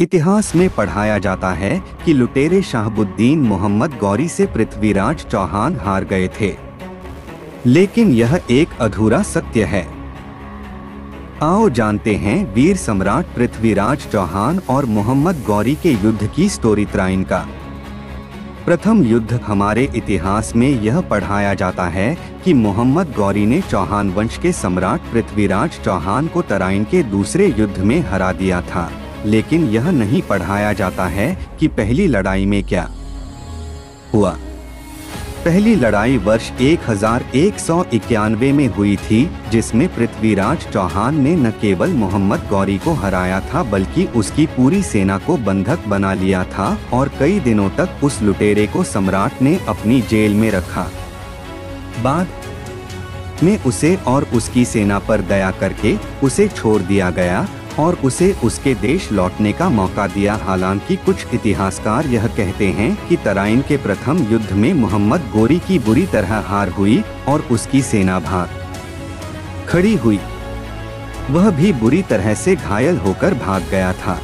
इतिहास में पढ़ाया जाता है कि लुटेरे शहाबुद्दीन मोहम्मद गौरी से पृथ्वीराज चौहान हार गए थे, लेकिन यह एक अधूरा सत्य है। आओ जानते हैं वीर सम्राट पृथ्वीराज चौहान और मोहम्मद गौरी के युद्ध की स्टोरी लाइन का। प्रथम युद्ध हमारे इतिहास में यह पढ़ाया जाता है कि मोहम्मद गौरी ने चौहान वंश के सम्राट पृथ्वीराज चौहान को तराइन के दूसरे युद्ध में हरा दिया था, लेकिन यह नहीं पढ़ाया जाता है कि पहली लड़ाई में क्या हुआ। पहली लड़ाई वर्ष 1191 में हुई थी, जिसमें पृथ्वीराज चौहान ने न केवल मोहम्मद गौरी को हराया था बल्कि उसकी पूरी सेना को बंधक बना लिया था और कई दिनों तक उस लुटेरे को सम्राट ने अपनी जेल में रखा। बाद में उसे और उसकी सेना पर दया करके उसे छोड़ दिया गया और उसे उसके देश लौटने का मौका दिया। हालांकि कुछ इतिहासकार यह कहते हैं कि तराइन के प्रथम युद्ध में मोहम्मद गौरी की बुरी तरह हार हुई और उसकी सेना भाग खड़ी हुई। वह भी बुरी तरह से घायल होकर भाग गया था।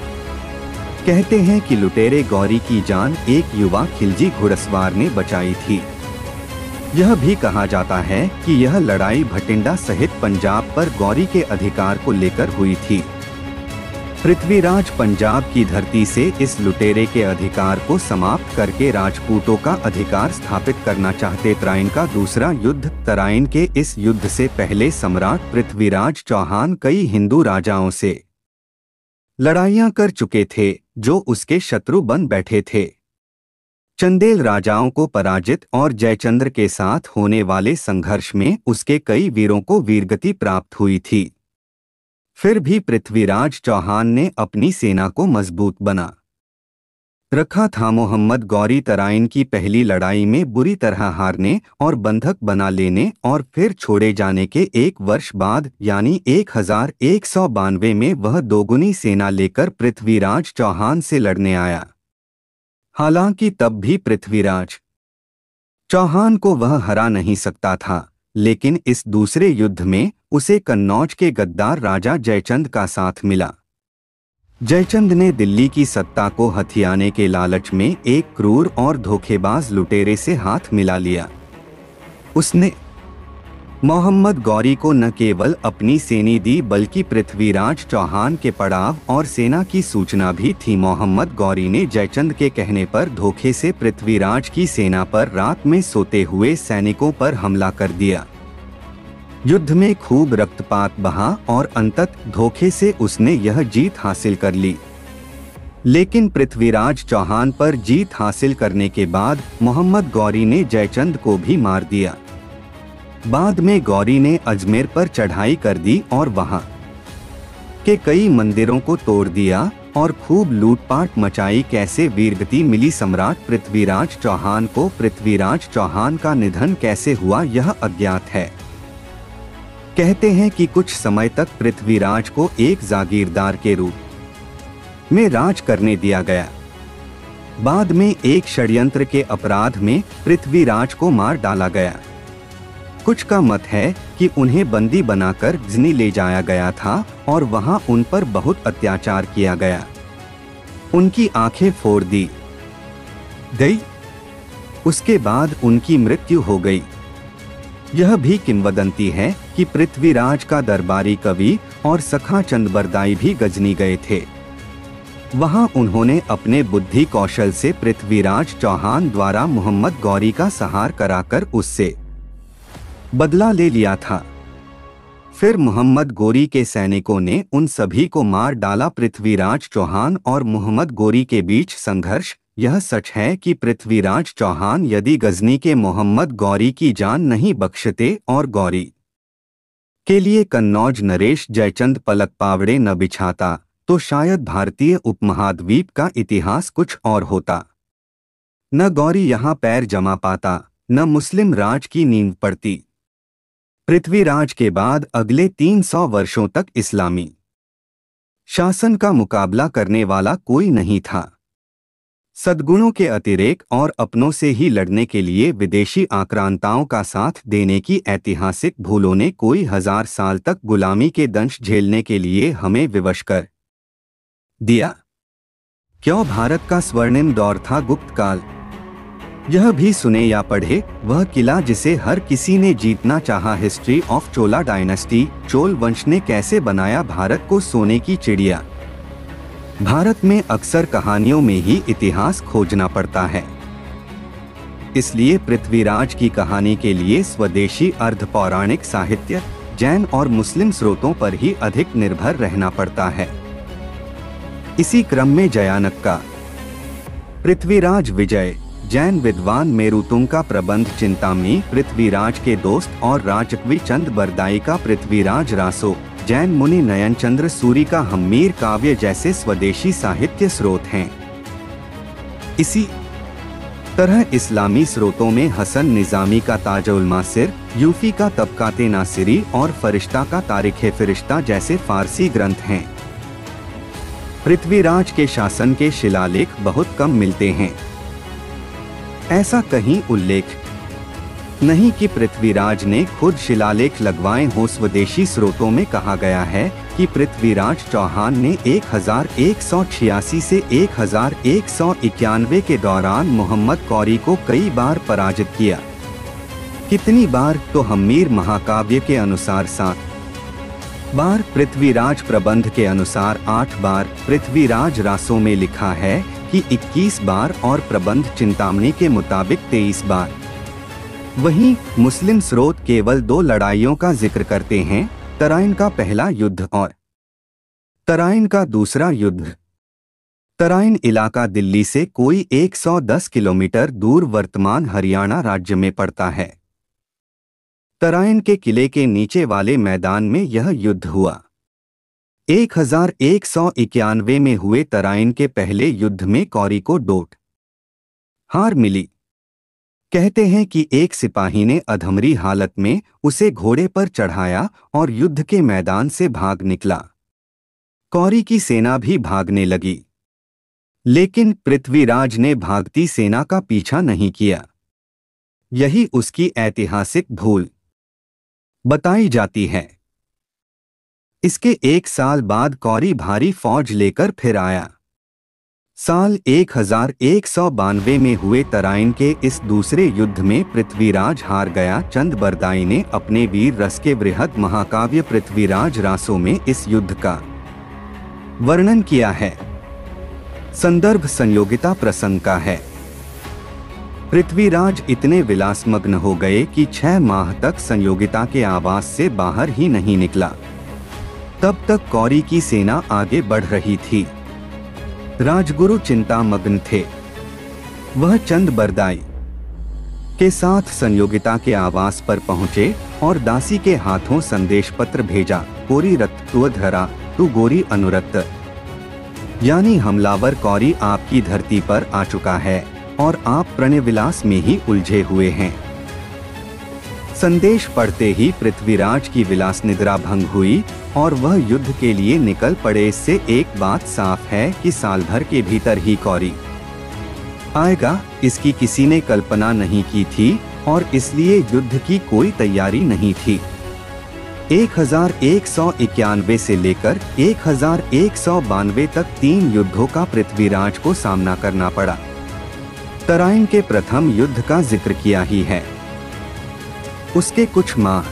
कहते हैं कि लुटेरे गौरी की जान एक युवा खिलजी घुड़सवार ने बचाई थी। यह भी कहा जाता है कि यह लड़ाई भटिंडा सहित पंजाब पर गौरी के अधिकार को लेकर हुई थी। पृथ्वीराज पंजाब की धरती से इस लुटेरे के अधिकार को समाप्त करके राजपूतों का अधिकार स्थापित करना चाहते। तराइन का दूसरा युद्ध। तराइन के इस युद्ध से पहले सम्राट पृथ्वीराज चौहान कई हिंदू राजाओं से लड़ाइयां कर चुके थे जो उसके शत्रु बन बैठे थे। चंदेल राजाओं को पराजित और जयचंद्र के साथ होने वाले संघर्ष में उसके कई वीरों को वीरगति प्राप्त हुई थी। फिर भी पृथ्वीराज चौहान ने अपनी सेना को मजबूत बना रखा था। मोहम्मद गौरी तराइन की पहली लड़ाई में बुरी तरह हारने और बंधक बना लेने और फिर छोड़े जाने के एक वर्ष बाद यानी 1192 में वह दोगुनी सेना लेकर पृथ्वीराज चौहान से लड़ने आया। हालांकि तब भी पृथ्वीराज चौहान को वह हरा नहीं सकता था, लेकिन इस दूसरे युद्ध में उसे कन्नौज के गद्दार राजा जयचंद का साथ मिला। जयचंद ने दिल्ली की सत्ता को हथियाने के लालच में एक क्रूर और धोखेबाज लुटेरे से हाथ मिला लिया। उसने मोहम्मद गौरी को न केवल अपनी सेना दी बल्कि पृथ्वीराज चौहान के पड़ाव और सेना की सूचना भी थी। मोहम्मद गौरी ने जयचंद के कहने पर धोखे से पृथ्वीराज की सेना पर रात में सोते हुए सैनिकों पर हमला कर दिया। युद्ध में खूब रक्तपात बहा और अंततः धोखे से उसने यह जीत हासिल कर ली। लेकिन पृथ्वीराज चौहान पर जीत हासिल करने के बाद मोहम्मद गौरी ने जयचंद को भी मार दिया। बाद में गौरी ने अजमेर पर चढ़ाई कर दी और वहां के कई मंदिरों को तोड़ दिया और खूब लूटपाट मचाई। कैसे वीरगति मिली सम्राट पृथ्वीराज चौहान को? पृथ्वीराज चौहान का निधन कैसे हुआ यह अज्ञात है। कहते हैं कि कुछ समय तक पृथ्वीराज को एक जागीरदार के रूप में राज करने दिया गया। बाद में एक षड्यंत्र के अपराध में पृथ्वीराज को मार डाला गया। कुछ का मत है कि उन्हें बंदी बनाकर गजनी ले जाया गया था और वहां उन पर बहुत अत्याचार किया गया। उनकी आंखें फोड़ दी गई। उसके बाद उनकी मृत्यु हो गई। यह भी किंवदंती है कि पृथ्वीराज का दरबारी कवि और सखा चंदबरदाई भी गजनी गए थे। वहां उन्होंने अपने बुद्धि कौशल से पृथ्वीराज चौहान द्वारा मोहम्मद गौरी का सहार कराकर उससे बदला ले लिया था। फिर मोहम्मद गौरी के सैनिकों ने उन सभी को मार डाला। पृथ्वीराज चौहान और मोहम्मद गौरी के बीच संघर्ष। यह सच है कि पृथ्वीराज चौहान यदि गजनी के मोहम्मद गौरी की जान नहीं बख्शते और गौरी के लिए कन्नौज नरेश जयचंद पलक पावड़े न बिछाता तो शायद भारतीय उपमहाद्वीप का इतिहास कुछ और होता। न गौरी यहाँ पैर जमा पाता, न मुस्लिम राज की नींव पड़ती। पृथ्वीराज के बाद अगले 300 वर्षों तक इस्लामी शासन का मुकाबला करने वाला कोई नहीं था। सद्गुणों के अतिरेक और अपनों से ही लड़ने के लिए विदेशी आक्रांताओं का साथ देने की ऐतिहासिक भूलों ने कोई 1000 साल तक गुलामी के दंश झेलने के लिए हमें विवश कर दिया। क्यों भारत का स्वर्णिम दौर था गुप्त काल। यह भी सुने या पढ़े, वह किला जिसे हर किसी ने जीतना चाहा। History of Chola dynasty, Chola वंश ने कैसे बनाया भारत को सोने की चिड़िया। भारत में अक्सर कहानियों में ही इतिहास खोजना पड़ता है, इसलिए पृथ्वीराज की कहानी के लिए स्वदेशी अर्ध पौराणिक साहित्य, जैन और मुस्लिम स्रोतों पर ही अधिक निर्भर रहना पड़ता है। इसी क्रम में जयानक का पृथ्वीराज विजय, जैन विद्वान मेरुतुंग का प्रबंध चिंतामणि, पृथ्वीराज के दोस्त और राजकवि चंद बरदाई का पृथ्वीराज रासो, जैन मुनि नयन चंद्र सूरी का हम्मीर काव्य जैसे स्वदेशी साहित्य स्रोत हैं। इसी तरह इस्लामी स्रोतों में हसन निजामी का ताजुल मासिर, यूफी का तबकाते नासिरी और फरिश्ता का तारीखे फरिश्ता जैसे फारसी ग्रंथ हैं। पृथ्वीराज के शासन के शिलालेख बहुत कम मिलते हैं। ऐसा कहीं उल्लेख नहीं कि पृथ्वीराज ने खुद शिलालेख लगवाए हों। स्वदेशी स्रोतों में कहा गया है कि पृथ्वीराज चौहान ने 1186 से 1191 के दौरान मोहम्मद कौरी को कई बार पराजित किया। कितनी बार, तो हम्मीर महाकाव्य के अनुसार 7 बार, पृथ्वीराज प्रबंध के अनुसार 8 बार, पृथ्वीराज रासों में लिखा है कि 21 बार और प्रबंध चिंतामणि के मुताबिक 23 बार। वहीं मुस्लिम स्रोत केवल 2 लड़ाइयों का जिक्र करते हैं, तराइन का पहला युद्ध और तराइन का दूसरा युद्ध। तराइन इलाका दिल्ली से कोई 110 किलोमीटर दूर वर्तमान हरियाणा राज्य में पड़ता है। तराइन के किले के नीचे वाले मैदान में यह युद्ध हुआ। 1191 में हुए तराइन के पहले युद्ध में कौरी को डोट हार मिली। कहते हैं कि एक सिपाही ने अधमरी हालत में उसे घोड़े पर चढ़ाया और युद्ध के मैदान से भाग निकला। कौरी की सेना भी भागने लगी, लेकिन पृथ्वीराज ने भागती सेना का पीछा नहीं किया। यही उसकी ऐतिहासिक भूल बताई जाती है। इसके 1 साल बाद कौरी भारी फौज लेकर फिर आया। साल 1192 में हुए तराइन के इस दूसरे युद्ध में पृथ्वीराज हार गया। चंद बरदाई ने अपने वीर रस के बृहद महाकाव्य पृथ्वीराज रासों में इस युद्ध का वर्णन किया है। संदर्भ संयोगिता प्रसंग का है। पृथ्वीराज इतने विलासमग्न हो गए कि 6 माह तक संयोगिता के आवास से बाहर ही नहीं निकला। तब तक कौरी की सेना आगे बढ़ रही थी। राजगुरु चिंतामग्न थे। वह चंद बरदाई के साथ संयोगिता के आवास पर पहुंचे और दासी के हाथों संदेश पत्र भेजा। कोरी रत तु धरा तु गोरी अनुरक्त, यानी हमलावर कौरी आपकी धरती पर आ चुका है और आप प्रणय विलास में ही उलझे हुए हैं। संदेश पढ़ते ही पृथ्वीराज की विलास निद्रा भंग हुई और वह युद्ध के लिए निकल पड़े। इससे एक बात साफ है कि साल भर के भीतर ही कौरी आएगा, इसकी किसी ने कल्पना नहीं की थी और इसलिए युद्ध की कोई तैयारी नहीं थी। 1191 से लेकर 1192 तक 3 युद्धों का पृथ्वीराज को सामना करना पड़ा। तराइन के प्रथम युद्ध का जिक्र किया ही है। उसके कुछ माह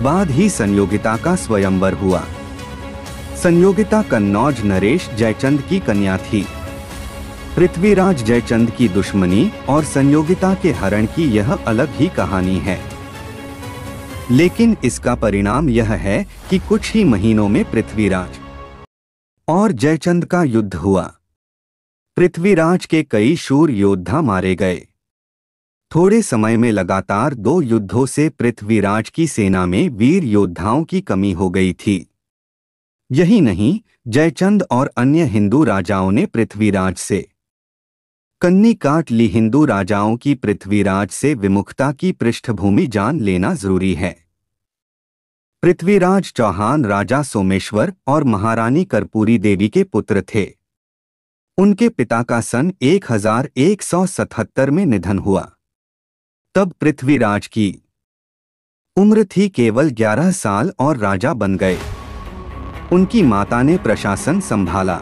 बाद ही संयोगिता का स्वयंवर हुआ। संयोगिता कन्नौज नरेश जयचंद की कन्या थी। पृथ्वीराज जयचंद की दुश्मनी और संयोगिता के हरण की यह अलग ही कहानी है, लेकिन इसका परिणाम यह है कि कुछ ही महीनों में पृथ्वीराज और जयचंद का युद्ध हुआ। पृथ्वीराज के कई शूर योद्धा मारे गए। थोड़े समय में लगातार 2 युद्धों से पृथ्वीराज की सेना में वीर योद्धाओं की कमी हो गई थी। यही नहीं, जयचंद और अन्य हिंदू राजाओं ने पृथ्वीराज से कन्नी काट ली। हिंदू राजाओं की पृथ्वीराज से विमुखता की पृष्ठभूमि जान लेना जरूरी है। पृथ्वीराज चौहान राजा सोमेश्वर और महारानी कर्पूरी देवी के पुत्र थे। उनके पिता का सन 1177 में निधन हुआ। तब पृथ्वीराज की उम्र थी केवल 11 साल और राजा बन गए। उनकी माता ने प्रशासन संभाला।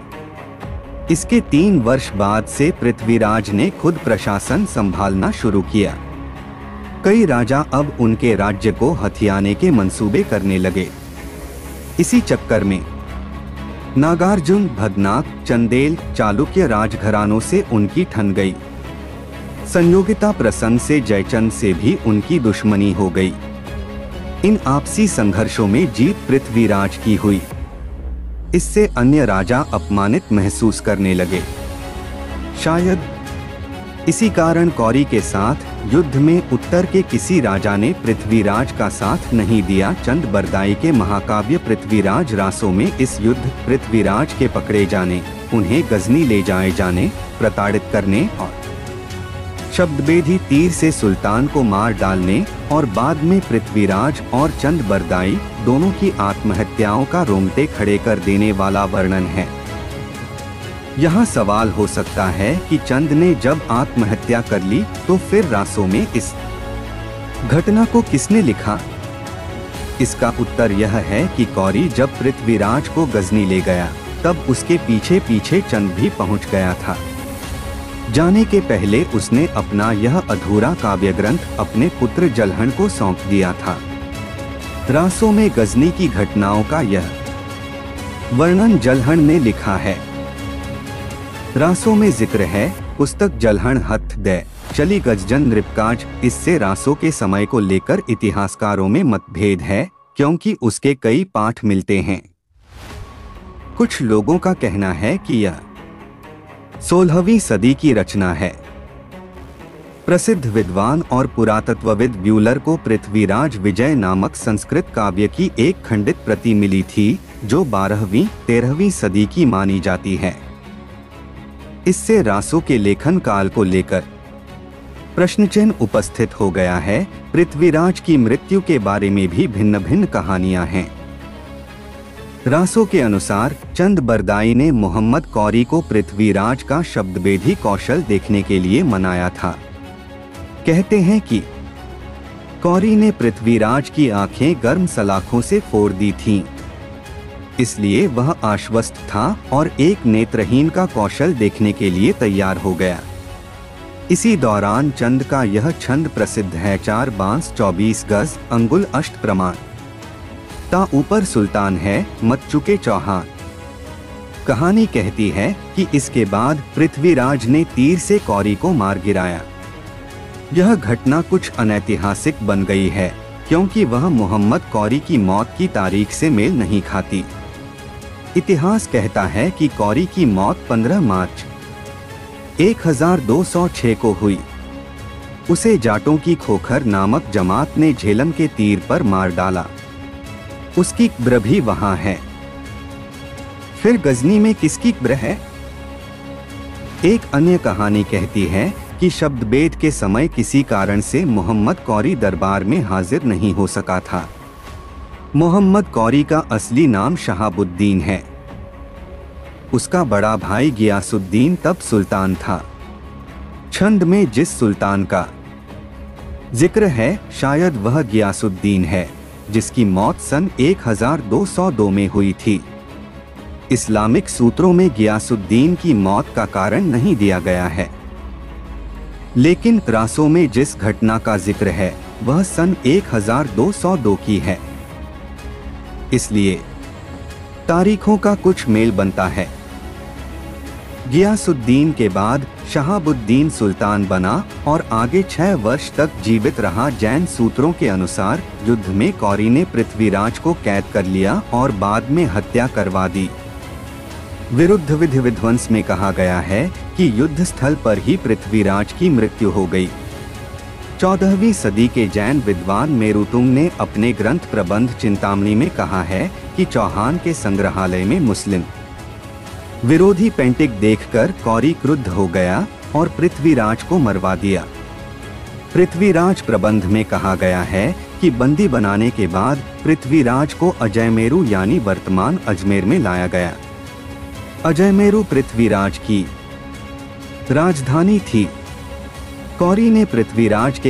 इसके 3 वर्ष बाद से पृथ्वीराज ने खुद प्रशासन संभालना शुरू किया। कई राजा अब उनके राज्य को हथियाने के मंसूबे करने लगे। इसी चक्कर में नागार्जुन, भगनाग, चंदेल, चालुक्य राजघरानों से उनकी ठन गई। संयोगिता प्रसन्न से जयचंद से भी उनकी दुश्मनी हो गई। इन आपसी संघर्षों में जीत पृथ्वीराज की हुई। इससे अन्य राजा अपमानित महसूस करने लगे। शायद इसी कारण कौरी के साथ युद्ध में उत्तर के किसी राजा ने पृथ्वीराज का साथ नहीं दिया। चंद बरदाई के महाकाव्य पृथ्वीराज रासों में इस युद्ध पृथ्वीराज के पकड़े जाने, उन्हें गजनी ले जाए जाने, प्रताड़ित करने और शब्दभेदी तीर से सुल्तान को मार डालने और बाद में पृथ्वीराज और चंद बरदाई दोनों की आत्महत्याओं का रोंगटे खड़े कर देने वाला वर्णन है। यहाँ सवाल हो सकता है कि चंद ने जब आत्महत्या कर ली तो फिर रासों में इस घटना को किसने लिखा? इसका उत्तर यह है कि कौरी जब पृथ्वीराज को गजनी ले गया तब उसके पीछे पीछे चंद भी पहुंच गया था। जाने के पहले उसने अपना यह अधूरा काव्य ग्रंथ अपने पुत्र जलहण को सौंप दिया था। रासों में गजनी की घटनाओं का यह वर्णन जलहण ने लिखा है। रासों में जिक्र है, पुस्तक जलहण हथ दे चली गजजन नृपकाज। इससे रासों के समय को लेकर इतिहासकारों में मतभेद है, क्योंकि उसके कई पाठ मिलते हैं। कुछ लोगों का कहना है कि यह 16वीं सदी की रचना है। प्रसिद्ध विद्वान और पुरातत्वविद ब्यूलर को पृथ्वीराज विजय नामक संस्कृत काव्य की एक खंडित प्रति मिली थी, जो 12वीं-13वीं सदी की मानी जाती है। इससे रासों के लेखन काल को लेकर प्रश्नचिन्ह उपस्थित हो गया है। पृथ्वीराज की मृत्यु के बारे में भी भिन्न भिन्न कहानियां हैं। रासों के अनुसार चंद बरदाई ने मोहम्मद कौरी को पृथ्वीराज का शब्दभेदी कौशल देखने के लिए मनाया था। कहते हैं कि कौरी ने पृथ्वीराज की आंखें गर्म सलाखों से फोड़ दी थीं। इसलिए वह आश्वस्त था और एक नेत्रहीन का कौशल देखने के लिए तैयार हो गया। इसी दौरान चंद का यह छंद प्रसिद्ध है, 4 बांस 24 गज अंगुल अष्ट प्रमाण। ता ऊपर सुल्तान है मत चुके चौहान। कहानी कहती है कि इसके बाद पृथ्वीराज ने तीर से कौरी को मार गिराया। यह घटना कुछ अनैतिहासिक बन गई है, क्योंकि वह मोहम्मद कौरी की मौत की तारीख से मेल नहीं खाती। इतिहास कहता है कि कौरी की मौत 15 मार्च 1206 को हुई। उसे जाटों की खोखर नामक जमात ने झेलम के तीर पर मार डाला। उसकी कब्र भी वहां है। फिर गजनी में किसकी कब्र है? एक अन्य कहानी कहती है कि शब्दभेद के समय किसी कारण से मोहम्मद कौरी दरबार में हाजिर नहीं हो सका था। मोहम्मद कौरी का असली नाम शहाबुद्दीन है। उसका बड़ा भाई गियासुद्दीन तब सुल्तान था। छंद में जिस सुल्तान का जिक्र है, शायद वह गियासुद्दीन है, जिसकी मौत सन 1202 में हुई थी। इस्लामिक सूत्रों में गियासुद्दीन की मौत का कारण नहीं दिया गया है, लेकिन रासों में जिस घटना का जिक्र है वह सन 1202 की है। इसलिए तारीखों का कुछ मेल बनता है। गियासुद्दीन के बाद शहाबुद्दीन सुल्तान बना और आगे 6 वर्ष तक जीवित रहा। जैन सूत्रों के अनुसार युद्ध में कौरी ने पृथ्वीराज को कैद कर लिया और बाद में हत्या करवा दी। विरुद्ध विधि विध्वंस में कहा गया है कि युद्ध स्थल पर ही पृथ्वीराज की मृत्यु हो गई। 14वीं सदी के जैन विद्वान मेरुतुंग ने अपने ग्रंथ प्रबंध चिंतामणि में कहा है कि चौहान के संग्रहालय में मुस्लिम विरोधी पेंटिक देखकर कौरी क्रुद्ध हो गया और पृथ्वीराज को मरवा दिया। पृथ्वीराज प्रबंध में कहा गया है कि बंदी बनाने के बाद पृथ्वीराज को अजयमेरु यानी वर्तमान अजमेर में लाया गया। अजयमेरु पृथ्वीराज की राजधानी थी। कौरी ने पृथ्वीराज के